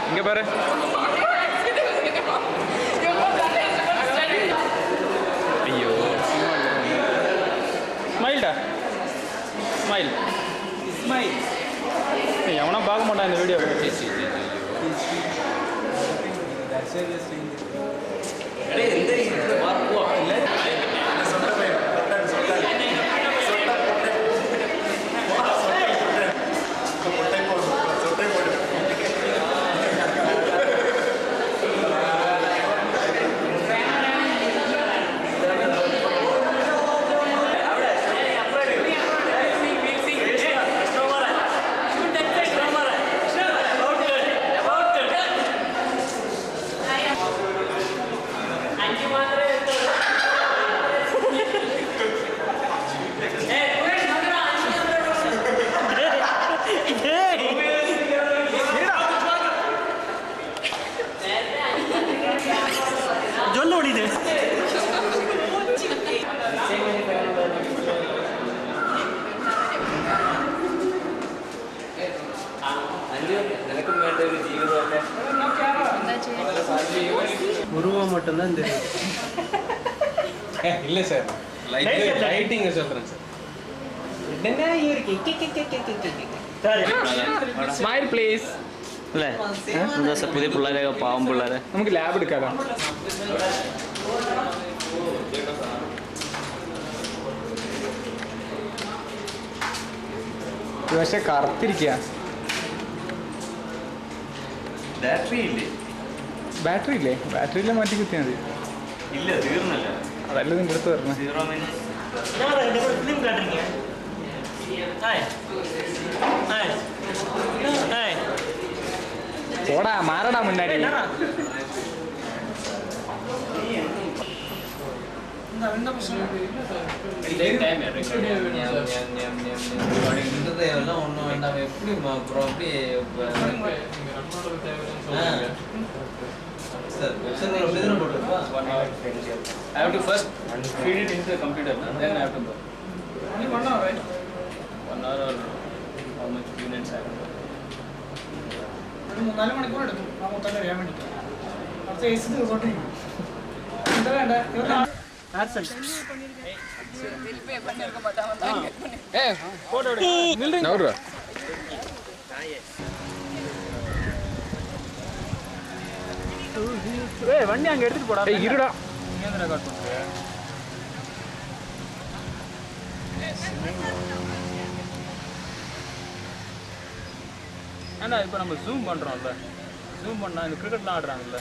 இங்கே பாரு. ஐயோ ஸ்மைல்டா ஸ்மைல் ஸ்மைல். எவனா பார்க்க மாட்டான் இந்த வீடியோ. உருவம் மட்டும்தான் தெரியும். இல்லை சார், லைட்டிங் சொல்கிறேன் சார். Smile please. അല്ലേ എന്താ സാർ പുതിയ പിള്ളേരെ പാവം പിള്ളേരെ നമുക്ക് ലാബ് എടുക്കാലോ. പക്ഷെ കറുത്തിരിക്കുക. ബാറ്ററി ഇല്ലേ? ബാറ്ററി ഇല്ലേ? ബാറ്ററിയിലെ മാറ്റി കുത്തിയാൽ മതി. ഇല്ല, തീർന്നല്ല. അതല്ല നിൻ്റെ അടുത്ത് വരണം. 0 minutes. போடா மாறடா முன்னாடி. ஒன்றும் வேண்டாம். எப்படி அப்புறம் அப்படியே I have to first feed it into the computer, then I have to go. Only 1 hour, right? 1 hour or how much minutes I have to go? 4 മണിക്കൂർ എടുക്കും ആ മൊത്തം കഴിയാൻ വേണ്ടിയിട്ട്. അടുത്ത ഏസി തീർച്ചോണ്ടിരിക്കും. എന്താ വേണ്ട நவுறா வண்டி அங்க எடுத்துட்டு போடா. இருடா ஏன்னா இப்போ நம்ம ஜூம் பண்ணுறோம்ல, ஜூம் பண்ணால் இந்த கிரிக்கெட்லாம் ஆடுறாங்கல்ல,